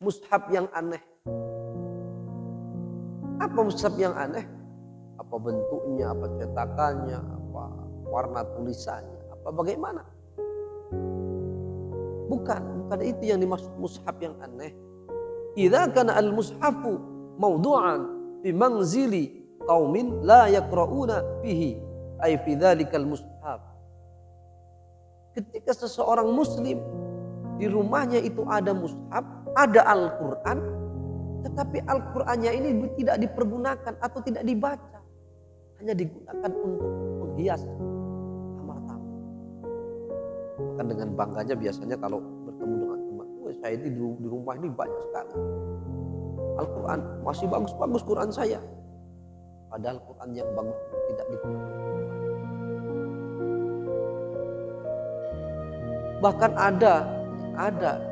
mushaf yang aneh. Apa mushaf yang aneh? Apa bentuknya, apa cetakannya, apa warna tulisannya, apa bagaimana? Bukan itu yang dimaksud mushaf yang aneh. Idza kana al-mushafu mawdu'an fi manzili qaumin la yaqra'una fihi ay fi dzalikal mushaf. Ketika seseorang muslim di rumahnya itu ada mushaf, ada Al-Qur'an, tetapi Al-Qur'annya ini tidak dipergunakan atau tidak dibaca, hanya digunakan untuk menghias kamar tamu. Maka dengan bangganya biasanya kalau bertemu dengan teman, saya ini di rumah ini banyak sekali Al-Quran, masih bagus-bagus Quran saya. Padahal Quran yang bagus tidak dipergunakan. Bahkan ada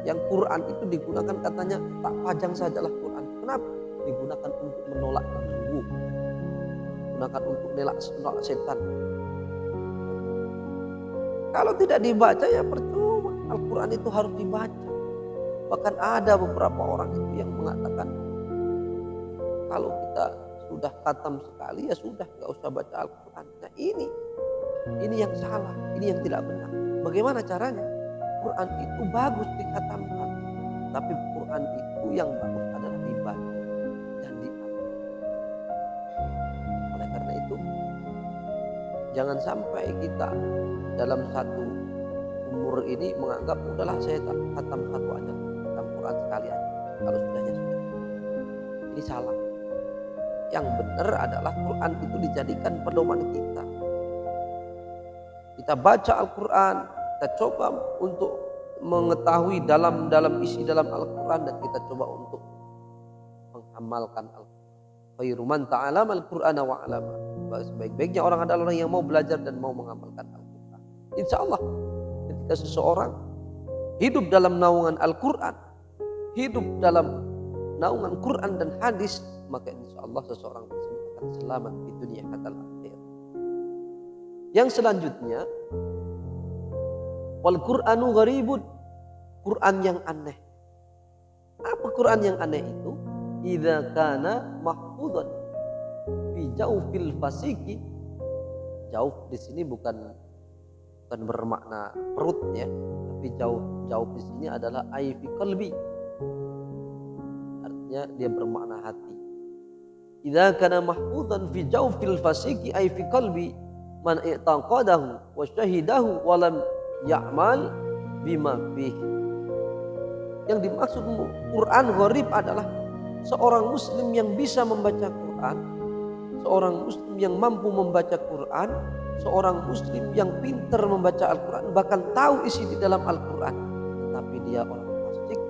yang Quran itu digunakan katanya tak pajang sajalah Quran. Kenapa? Digunakan untuk menolak ganggu, digunakan untuk menolak setan. Kalau tidak dibaca ya percuma. Al-Quran itu harus dibaca. Bahkan ada beberapa orang itu yang mengatakan kalau kita sudah khatam sekali ya sudah, gak usah baca Al-Quran. Nah ini yang salah, ini yang tidak benar. Bagaimana caranya? Quran itu bagus dikhatamkan, tapi Quran itu yang bagus adalah dibaca dan diamalkan. Oleh karena itu jangan sampai kita dalam satu umur ini menganggap udahlah saya khatam satu aja, khatam Quran sekali aja. Kalau sudahnya sudah. Ini salah. Yang benar adalah Quran itu dijadikan pedoman kita. Kita baca Al-Quran, kita coba untuk mengetahui dalam isi dalam Al-Quran, dan kita coba untuk mengamalkan Al-Quran. Khairu man ta'allama al-Qur'ana wa 'allama. Sebaik-baiknya orang adalah orang yang mau belajar dan mau mengamalkan Al-Quran. Insya Allah ketika seseorang hidup dalam naungan Al-Quran, hidup dalam naungan Quran dan hadis, maka insya Allah seseorang tersebut akan selamat di dunia hatta akhirat. Yang selanjutnya, wal Qur'anu gharibun, Quran yang aneh. Apa Quran yang aneh itu? Idza kana mahfudhan fi jawfil fasiki. Jauh di sini bukan bermakna perut ya, tapi jauh di sini adalah ai fi qalbi. Artinya dia bermakna hati. Idza kana mahfudhan fi jawfil fasiki ai fi qalbi man i'taqadahu wa syahidahu wa lam ya'mal bima fihi. Yang dimaksud Quran gharib adalah seorang muslim yang bisa membaca Quran, seorang muslim yang mampu membaca Quran, seorang muslim yang pintar membaca Al-Quran, bahkan tahu isi di dalam Al-Quran, tetapi dia orang fasik,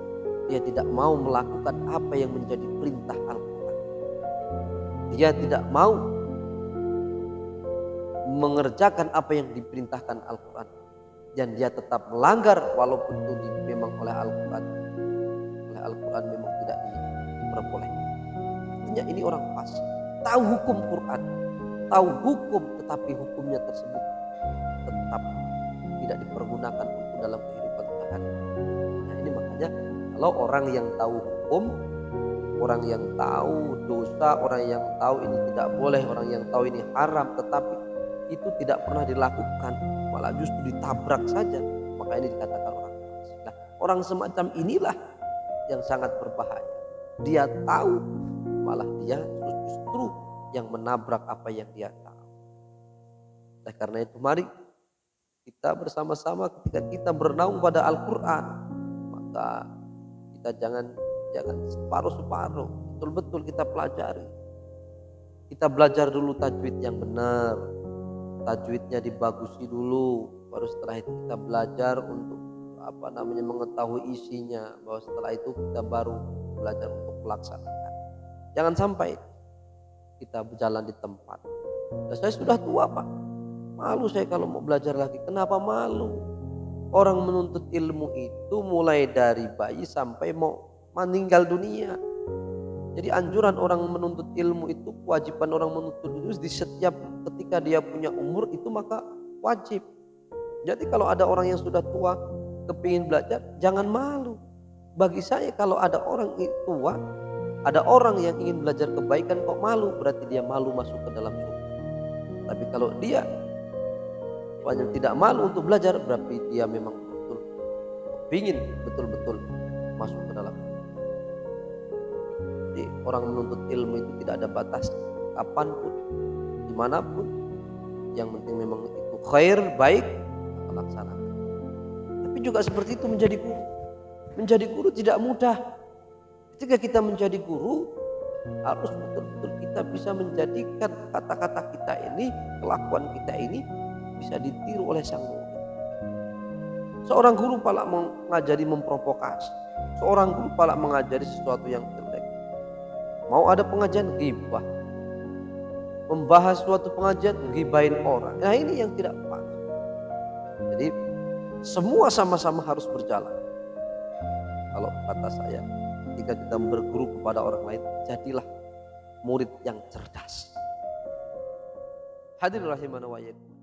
dia tidak mau melakukan apa yang menjadi perintah Al-Quran. Dia tidak mau mengerjakan apa yang diperintahkan Al-Quran, dan dia tetap melanggar walaupun itu memang oleh Al-Quran memang tidak diperbolehkan. Artinya ini orang fasik, tahu hukum Quran, tahu hukum, tetapi hukumnya tersebut tetap tidak dipergunakan untuk dalam kehidupan sehari-hari. Nah ini makanya kalau orang yang tahu hukum, orang yang tahu dosa, orang yang tahu ini tidak boleh, orang yang tahu ini haram, tetapi itu tidak pernah dilakukan, malah justru ditabrak saja, maka ini dikatakan orang fasik. Nah, orang semacam inilah yang sangat berbahaya. Dia tahu, malah dia justru yang menabrak apa yang dia tahu. Nah, karena itu mari kita bersama-sama ketika kita bernaung pada Al-Quran, maka kita jangan separuh-separuh, betul-betul kita pelajari. Kita belajar dulu tajwid yang benar, tajwidnya dibagusi dulu, baru setelah itu kita belajar untuk mengetahui isinya, bahwa setelah itu kita baru belajar untuk melaksanakan. Jangan sampai kita berjalan di tempat. Nah, saya sudah tua Pak, malu saya kalau mau belajar lagi. Kenapa malu? Orang menuntut ilmu itu mulai dari bayi sampai mau meninggal dunia. Jadi anjuran orang menuntut ilmu itu, kewajiban orang menuntut ilmu di setiap ketika dia punya umur itu maka wajib. Jadi kalau ada orang yang sudah tua kepingin belajar, jangan malu. Bagi saya kalau ada orang tua, ada orang yang ingin belajar kebaikan kok malu, berarti dia malu masuk ke dalam surga. Tapi kalau dia yang tidak malu untuk belajar, berarti dia memang betul ingin betul-betul masuk ke dalam. Jadi orang menuntut ilmu itu tidak ada batas, kapanpun, dimanapun, yang penting memang itu khair, baik, kita laksanakan. Tapi juga seperti itu menjadi guru. Menjadi guru tidak mudah. Ketika kita menjadi guru, harus betul-betul kita bisa menjadikan kata-kata kita ini, kelakuan kita ini bisa ditiru oleh sang murid. Seorang guru pala mengajari memprovokasi. Seorang guru pala mengajari sesuatu yang jelek. Mau ada pengajian, ghibah. Membahas suatu pengajian, ghibahin orang. Nah ini yang tidak pas. Jadi semua sama-sama harus berjalan. Kalau kata saya, ketika kita berguru kepada orang lain, jadilah murid yang cerdas. Hadirin rahimana wa iyyakum.